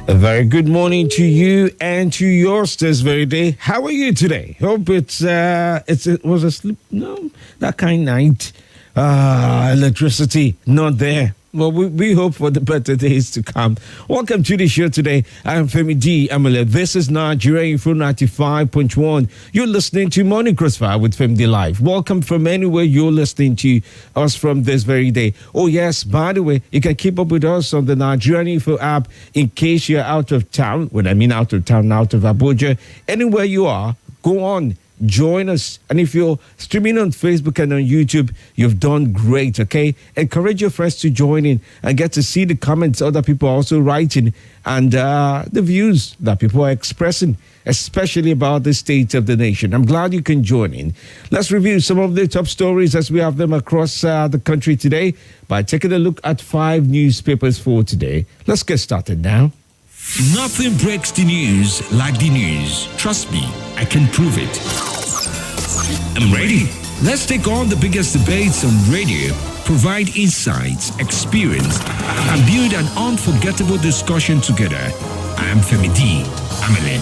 A very good morning to you and to yours this very day. How are you today? Hope it was a sleep, no, that kind night. Electricity not there. Well, we hope for the better days to come. Welcome to the show today. I'm Femi D. Amale. This is Nigeria Info 95.1. You're listening to Morning Crossfire with Femi D Live. Welcome from anywhere you're listening to us from this very day. Oh, yes, by the way, you can keep up with us on the Nigerian Info app in case you're out of town. When I mean out of town, out of Abuja. Anywhere you are, go on. Join us. And if you're streaming on Facebook and on YouTube, you've done great, okay? Encourage your friends to join in and get to see the comments other people are also writing and the views that people are expressing, especially about the state of the nation. I'm glad you can join in. Let's review some of the top stories as we have them across the country today by taking a look at 5 newspapers for today. Let's get started now. Nothing breaks the news like the news. Trust me, I can prove it. I'm ready. Let's take on the biggest debates on radio, provide insights, experience, and build an unforgettable discussion together. I'm Femi D. Amale.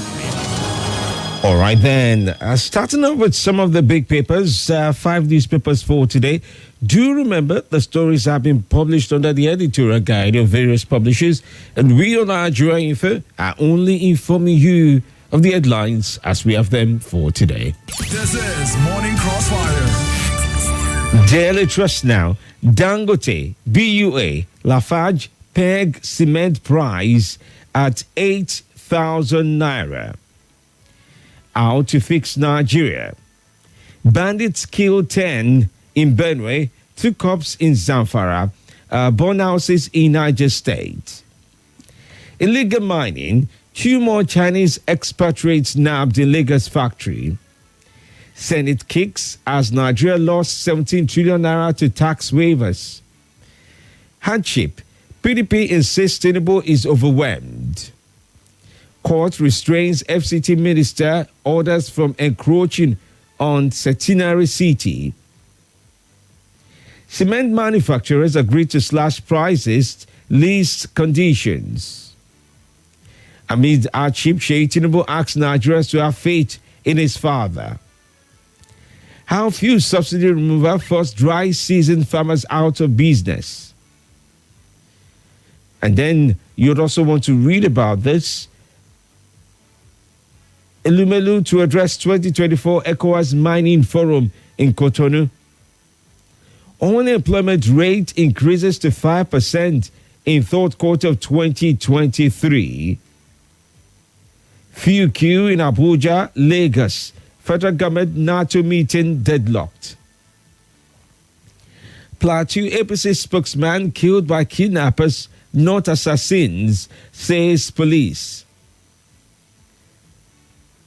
All right, then. Starting off with some of the big papers, 5 newspapers for today. Do remember the stories have been published under the editorial guide of various publishers, and we on Nigeria Info are only informing you of the headlines as we have them for today. This is Morning Crossfire. Daily Trust now. Dangote, BUA, Lafarge peg cement price at 8,000 naira. How to fix Nigeria. Bandits kill 10 in Benue, 2 cops in Zamfara, burn houses in Niger State. Illegal mining, 2 more Chinese expatriates nabbed in Lagos factory. Senate kicks as Nigeria lost 17 trillion naira to tax waivers. Hardship, PDP insists Tinubu is overwhelmed. Court restrains FCT minister, orders from encroaching on centenary city. Cement manufacturers agreed to slash prices, least conditions. Amid hardship, Sheikh Tinubu asks Nigerians to have faith in his father. How few subsidy removal forced dry season farmers out of business. And then you'd also want to read about this. Elumelu to address 2024 ECOWAS Mining Forum in Cotonou. Unemployment rate increases to 5% in third quarter of 2023. Few queue in Abuja, Lagos. Federal government NATO meeting deadlocked. Plateau APC spokesman killed by kidnappers, not assassins, says police.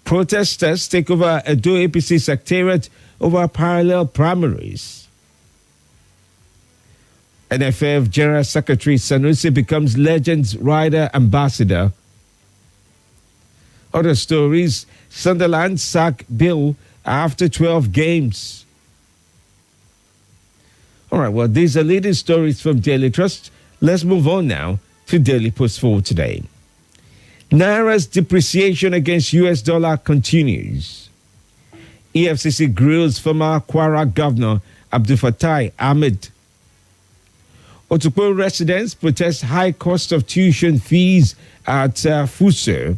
Protesters take over Edo APC secretariat over parallel primaries. NFF General Secretary Sanusi becomes Legends Rider Ambassador. Other stories, Sunderland sack Bill after 12 games. All right, well, these are leading stories from Daily Trust. Let's move on now to Daily Post for today. Naira's depreciation against US dollar continues. EFCC grills former Kwara Governor Abdul Fattah Ahmed. Otukpo residents protest high cost of tuition fees at Fuso.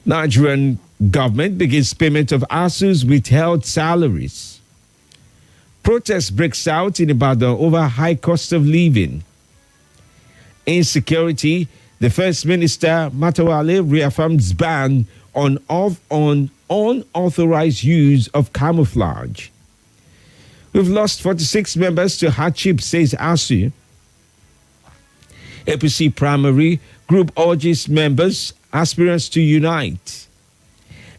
Nigerian government begins payment of ASU's withheld salaries. Protest breaks out in Ibadan over high cost of living. Insecurity, the First Minister Matawale reaffirms ban on unauthorized use of camouflage. We've lost 46 members to hardship, says ASU. APC primary group urges members, aspirants to unite.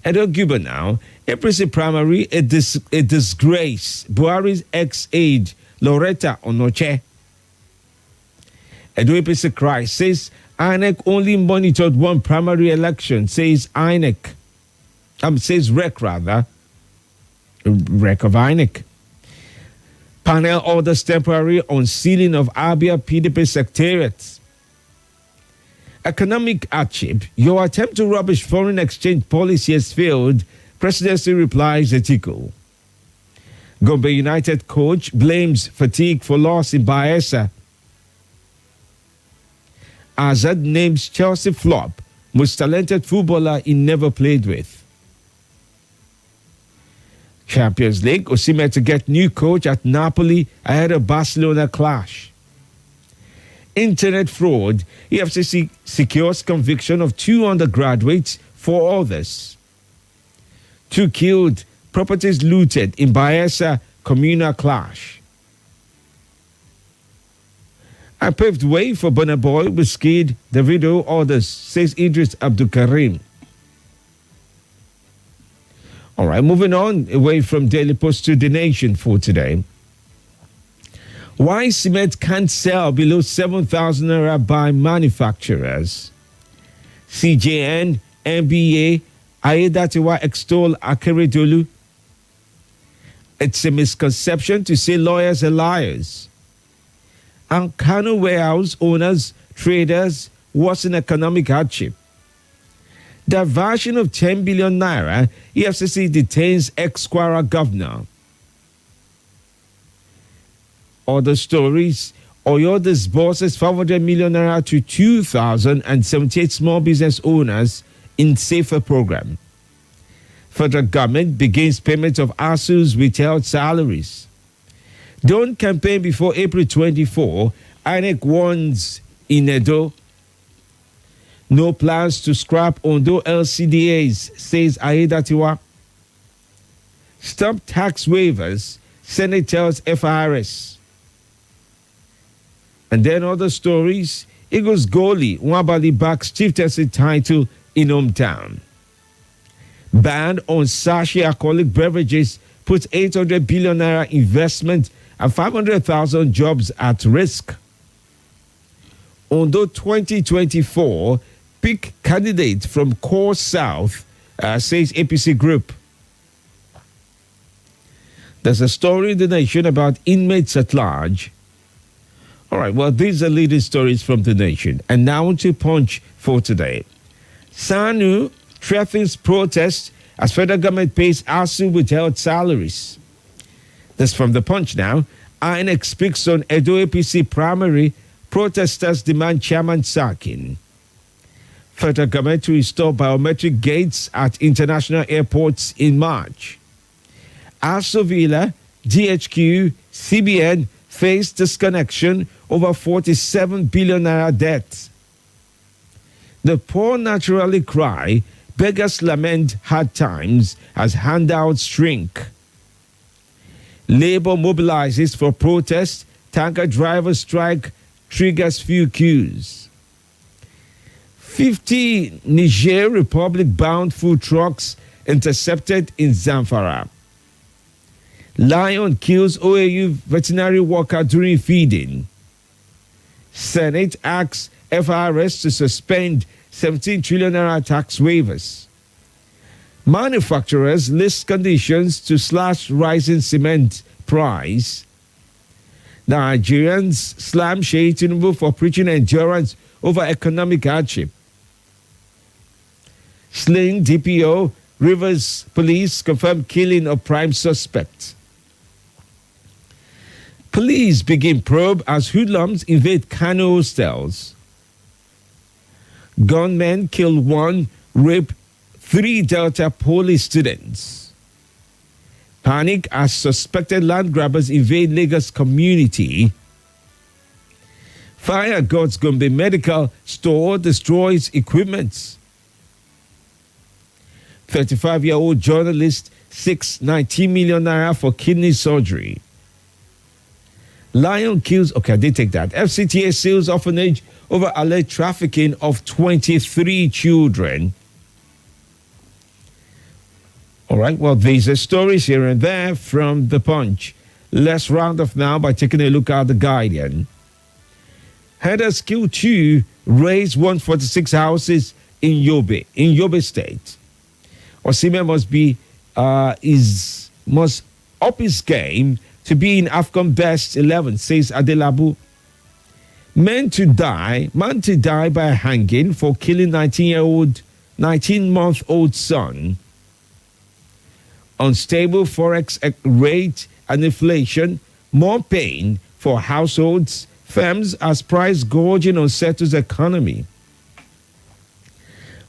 Edo Guba now, APC primary, a disgrace. Buhari's ex-aide, Loretta Onoche. Edo APC cry, says INEC only monitored 1 primary election, says INEC. Says REC rather. REC of INEC. Panel orders temporary unsealing of Abia PDP secretariat. Economic hardship. Your attempt to rubbish foreign exchange policy has failed. Presidency replies Etiko. Gombe United coach blames fatigue for loss in Bayelsa. Azad names Chelsea flop, most talented footballer he never played with. Champions League, Osimhen to get new coach at Napoli ahead of Barcelona clash. Internet fraud, EFCC secures conviction of 2 undergraduates, 4 others. 2 killed, properties looted in Bayelsa communal clash. I paved way for Burna Boy with Skid, Davido, others, says Idris Abdul Karim. All right, moving on away from Daily Post to The Nation for today. Why cement can't sell below 7,000 naira by manufacturers? CJN, NBA, Aiyedatiwa extol Akeredolu. It's a misconception to say lawyers are liars. And Kano warehouse owners, traders, worsen economic hardship. Diversion of 10 billion naira, EFCC detains ex-Kwara governor. Other stories, Oyo disburses 500 million naira to 2,078 small business owners in Safer program. Federal government begins payment of ASU's withheld salaries. Don't campaign before April 24, INEC warns in Edo. No plans to scrap Ondo LCDAs, says Aiyedatiwa. Stop tax waivers, Senate tells FIRS. And then other stories, Eagles goalie Nwabali backs chieftaincy title in hometown. Ban on sachet alcoholic beverages puts 800 billion naira investment and 500,000 jobs at risk. Ondo 2024 pick candidate from Core South, says APC Group. There's a story in The Nation about inmates at large. All right, well, these are leading stories from The Nation. And now to Punch for today. SANU threatens protest as federal government pays ASU withheld salaries. That's from The Punch now. INEC speaks on Edo APC primary. Protesters demand chairman sacking. Federal government to install biometric gates at international airports in March. ASU Villa, DHQ, CBN face disconnection over 47 billion naira debt. The poor naturally cry, beggars lament hard times as handouts shrink. Labor mobilizes for protest, tanker driver strike triggers few queues. 50 Niger Republic-bound food trucks intercepted in Zamfara. Lion kills OAU veterinary worker during feeding. Senate asks FIRS to suspend 17 trillion naira tax waivers. Manufacturers list conditions to slash rising cement price. Nigerians slam Sheikh Tinubu for preaching endurance over economic hardship. Sling DPO, Rivers police confirm killing of prime suspect. Police begin probe as hoodlums invade Kano hostels. Gunmen kill 1, rape 3 Delta Poly students. Panic as suspected land grabbers invade Lagos community. Fire God's Gombe Medical Store destroys equipment. 35-year-old journalist seeks 19 million naira for kidney surgery. Lion kills, okay, I did take that. FCTA seals orphanage over alleged trafficking of 23 children. All right, well, these are stories here and there from The Punch. Let's round off now by taking a look at The Guardian. Headers kill 2, raise 146 houses in Yobe State. Osimhen must up his game to be in AFCON best 11, says Adelabu. Man to die by hanging for killing 19-month-old son. Unstable forex rate and inflation, more pain for households, firms as price gouging unsettles economy.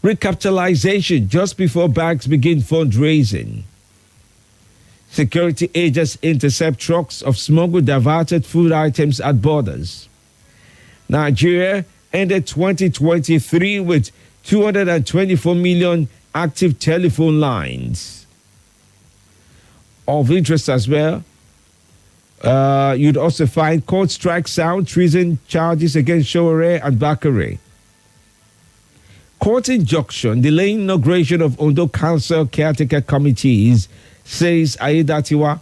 Recapitalization just before banks begin fundraising. Security agents intercept trucks of smuggled diverted food items at borders. Nigeria ended 2023 with 224 million active telephone lines. Of interest as well, you'd also find court strike sound treason charges against Showore and Bakare. Court injunction delaying inauguration of Ondo Council caretaker committees, says Aiyedatiwa.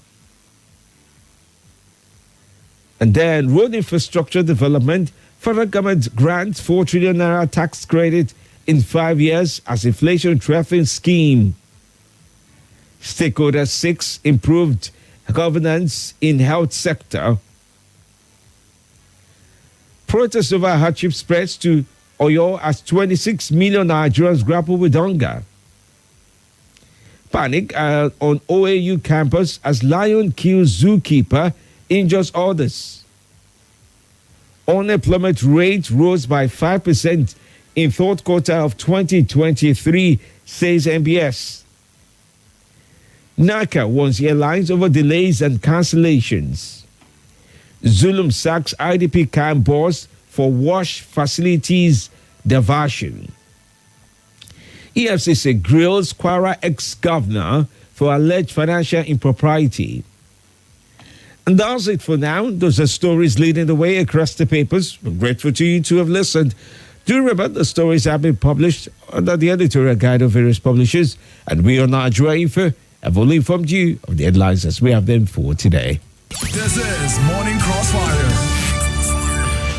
And then road infrastructure development, federal government grants 4 trillion naira tax credit in 5 years as inflation threatens scheme. Stakeholders 6 improved governance in health sector. Protest over hardship spreads to Oyo as 26 million Nigerians grapple with hunger. Panic on OAU campus as lion kills zookeeper, injures others. Unemployment rate rose by 5% in third quarter of 2023, says MBS. NACA warns airlines over delays and cancellations. Zulum sacks IDP camp boss for wash facilities diversion. EFCC grills Kwara ex-governor for alleged financial impropriety. And that's it for now. Those are stories leading the way across the papers. We're grateful to you to have listened. Do remember the stories have been published under the editorial guide of various publishers, and we are Nigeria Info have only informed you of the headlines as we have them for today. This is Morning Crossfire.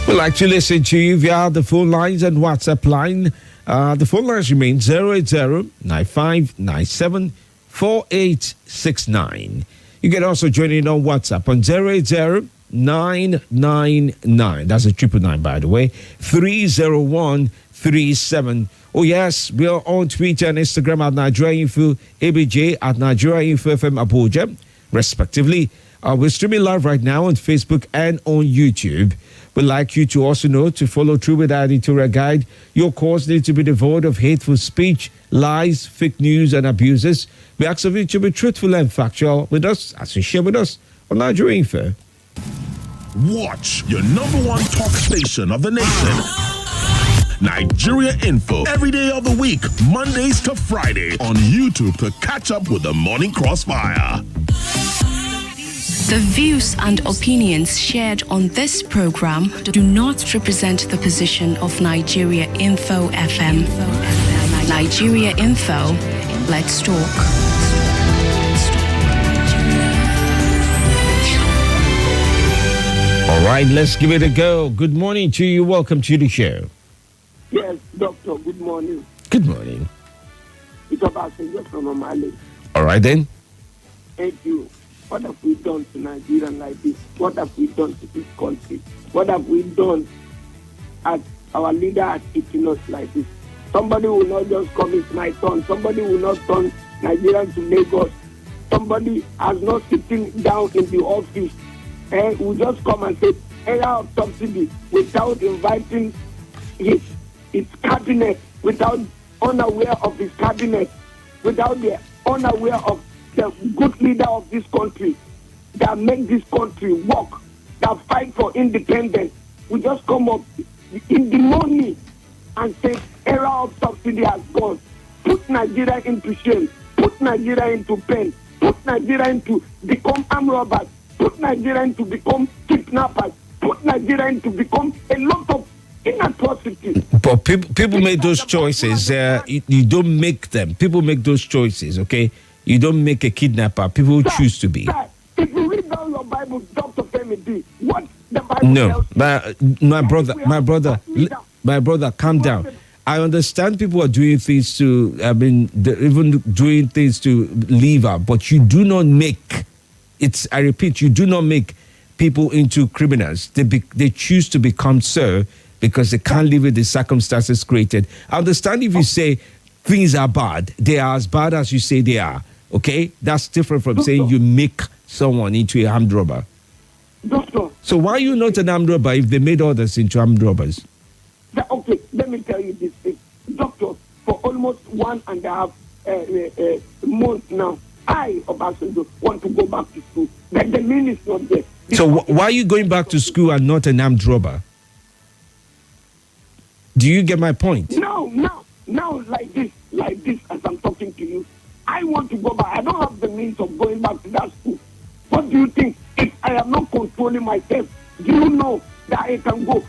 We'd like to listen to you via the phone lines and WhatsApp line. The phone lines remain 080-9597-4869. You can also join in on WhatsApp on 080-999. That's a 999, by the way. 30137. Oh, yes, we are on Twitter and Instagram at Nigeria Info ABJ, at Nigeria Info FM Abuja, respectively. We're streaming live right now on Facebook and on YouTube. We'd like you to also know to follow through with our editorial guide. Your course needs to be devoid of hateful speech, lies, fake news, and abuses. We ask of you to be truthful and factual with us as you share with us on Nigeria Info. Watch your number one talk station of the nation. Nigeria Info, every day of the week, Mondays to Friday, on YouTube to catch up with the Morning Crossfire. The views and opinions shared on this program do not represent the position of Nigeria Info FM. Nigeria Info, let's talk. All right, let's give it a go. Good morning to you. Welcome to the show. Yes, Doctor, good morning. Good morning. It's about just from Omale. All right, then. Thank you. What have we done to Nigeria like this? What have we done to this country? What have we done as our leader has eaten us like this? Somebody will not just come, it's my turn. Somebody will not turn Nigeria to Lagos. Somebody has not sitting down in the office and will just come and say, area of subsidy without inviting his cabinet, without unaware of his cabinet, without the unaware of the good leader of this country that make this country work, that fight for independence. We just come up in the morning and say, era of subsidy has gone. Put Nigeria into shame. Put Nigeria into pain. Put Nigeria into become armed robbers. Put Nigeria into become kidnappers. Put Nigeria into become a lot of inatrocity. But people make those choices. You don't make them. People make those choices, okay? You don't make a kidnapper. People choose to be. Sir, if you read down your Bible, Dr. Femi D, what the Bible No, tells my brother, calm down. I understand people are doing things to, even doing things to leave out, but you do not make, I repeat, you do not make people into criminals. They choose to become so because they can't live with the circumstances created. I understand if you say things are bad, they are as bad as you say they are. Okay? That's different from saying you make someone into a armed robber. Doctor. So why are you not an armed robber if they made others into armed robbers? Okay, let me tell you this thing. Doctor, for almost 1.5 months now, I, Obasanjo, want to go back to school. But the mean is not there. So why are you going back to school and not an armed robber? Do you get my point? Now, like this, as I'm talking to you, I want to go back. I don't have the means of going back to that school. What do you think? If I am not controlling myself, do you know that I can go?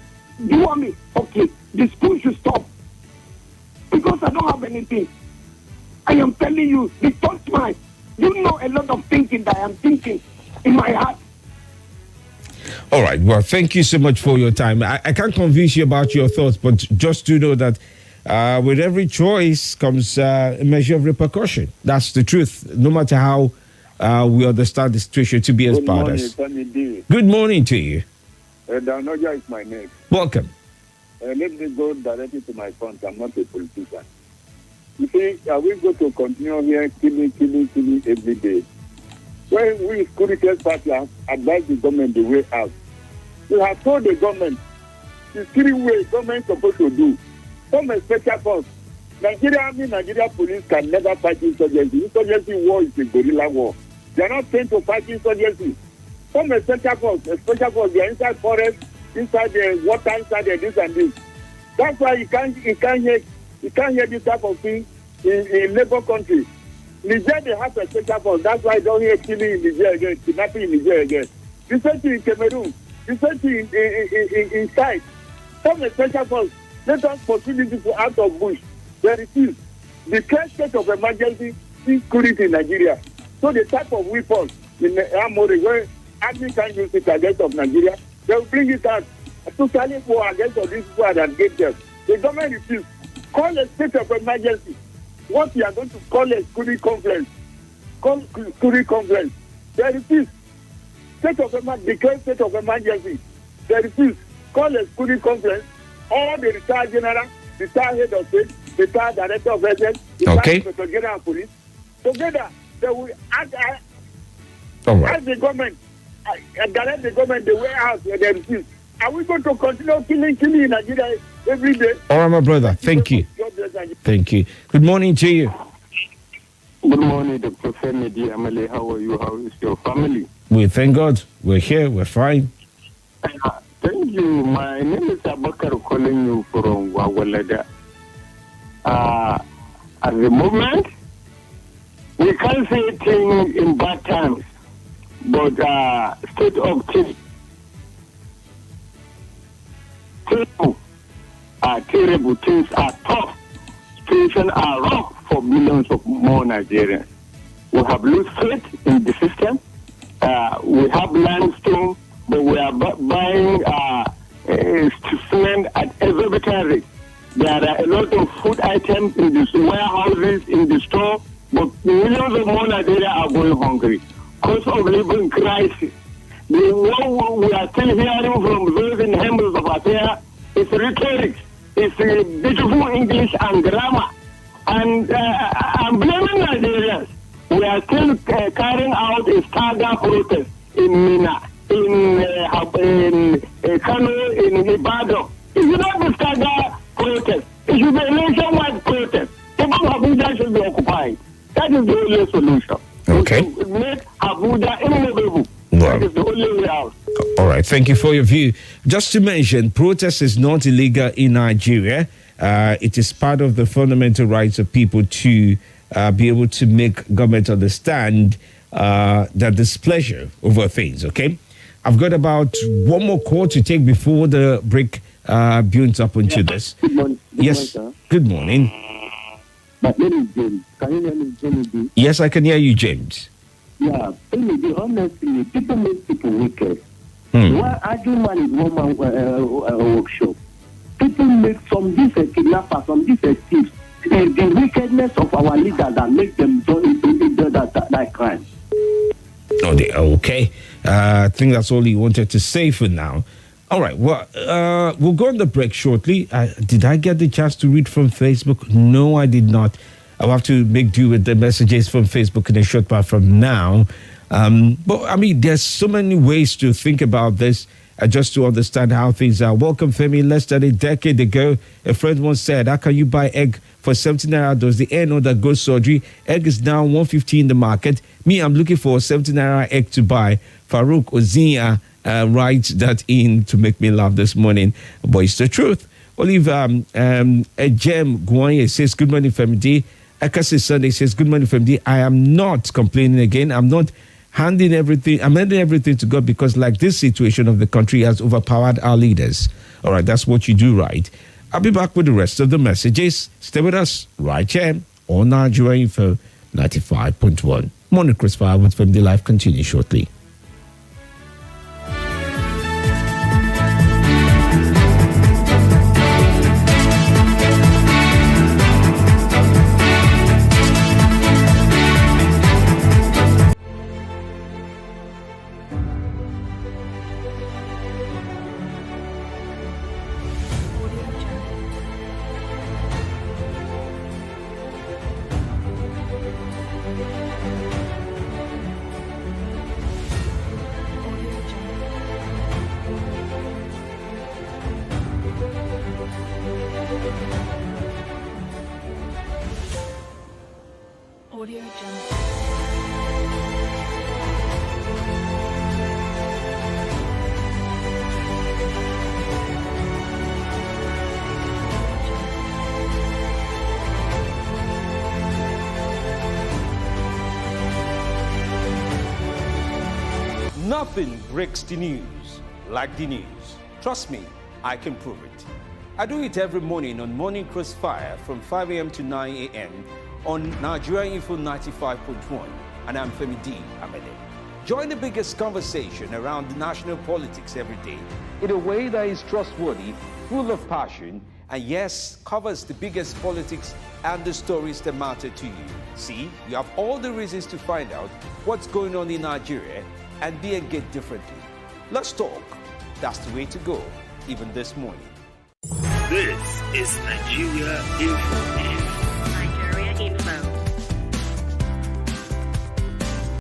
Do you want me? Okay, the school should stop. Because I don't have anything. I am telling you, the thought mind. You know a lot of thinking that I am thinking in my heart. All right. Well, thank you so much for your time. I can't convince you about your thoughts, but just to know that with every choice comes a measure of repercussion. That's the truth. No matter how we understand the situation to be as bad as. Good morning to you. Danoja is my name. Welcome. Let me go directly to my point. I'm not a politician. You see, are we going to continue here killing every day? When we security party have advised the government the way out, we have told the government the three ways government is supposed to do. From a special force, Nigeria police can never fight insurgency. Insurgency war is a guerrilla war. They are not trained to fight insurgency. From a special force, they are inside forest, inside the water, inside the this and this. That's why you can't hear this type of thing in Labour country. Niger, they have a special force. That's why I don't hear killing in Niger again, kidnapping in Niger again. The same thing in Cameroon. The same thing in Chad. From a special force, let us pursue these people out of bush. They refuse. The current state of emergency security in Nigeria. So the type of weapons in Amori, where army can use it against of Nigeria, they will bring it out to challenge war against all these people and get them. The government refused. Call a state of emergency. What we are going to call a security conference. Call security conference. They refuse. Declare state of emergency. They refuse. Call a security conference. All the retired general, retired head of state, retired director of SS, retired general police, together they will ask the government, direct the government the way out and they refuse. Are we going to continue killing in Nigeria every day? All right, my brother. Thank you. Thank you. Good morning to you. Good morning, Dr. Femi D. Amale. How are you? How is your family? We thank God. We're here. We're fine. Thank you. My name is Abakar, calling you from Wawalada. At the moment, we can't say things in bad times, but state of things are terrible. Things are tough. Situations are rough for millions of more Nigerians. We have lost faith in the system. We have limestone, but we are buying cement at exorbitant rate. There are a lot of food items in the warehouses, in the store, but millions of more Nigerians are going hungry. Cost of living crisis. The war we are still hearing from those in Hemels of Affairs is rhetoric. It's beautiful English and grammar. And I'm blaming Nigerians. We are still carrying out a stagger protest in Mina, in Kano, in Ibadan. It should not be stagger protest. It should be a nationwide protest. Even Abuja should be occupied. That is the only solution. Okay. Make Abuja immovable. Wow. That is the only way out. All right. Thank you for your view. Just to mention, protest is not illegal in Nigeria. It is part of the fundamental rights of people to be able to make government understand their displeasure over things. Okay. I've got about one more call to take before the break builds up into this. Good morning. Yes. Good morning, Good morning. My name is James. Can you hear me, James? Yes, I can hear you, James. Yeah, honestly, people make people wicked. Why argument is one man workshop? People make some different kidnappers, some different thieves. It's the wickedness of our leaders that make them do that crime. Okay. I think that's all he wanted to say for now. All right, well, we'll go on the break shortly. Did I get the chance to read from Facebook? No, I did not. I'll have to make do with the messages from Facebook in a short while from now. But, I mean, there's so many ways to think about this just to understand how things are. Welcome, Femi. Less than a decade ago, a friend once said, how can you buy egg for 17 naira? Does the air know that goes surgery? Egg is now 150 in the market. Me, I'm looking for a 17 naira egg to buy. Farouk Ozinia writes that in to make me laugh this morning. But it's the truth. Olive Ejem Guanye says, good morning, Femi D. Ekasi Sunday says, good morning, Femi D. I am not complaining again. I'm handing everything to God because like this situation of the country has overpowered our leaders. All right, that's what you do, right? I'll be back with the rest of the messages. Stay with us right here on Nigeria Info 95.1. Morning Crossfire with Femi D Live continue shortly. Audio Jungle. Nothing breaks the news like the news. Trust me, I can prove it. I do it every morning on Morning Crossfire from 5 a.m. to 9 a.m. on Nigeria Info 95.1, and I'm Femi D. Amede. Join the biggest conversation around national politics every day in a way that is trustworthy, full of passion, and yes, covers the biggest politics and the stories that matter to you. See, you have all the reasons to find out what's going on in Nigeria and be engaged differently. Let's talk. That's the way to go, even this morning. This is Nigeria Info.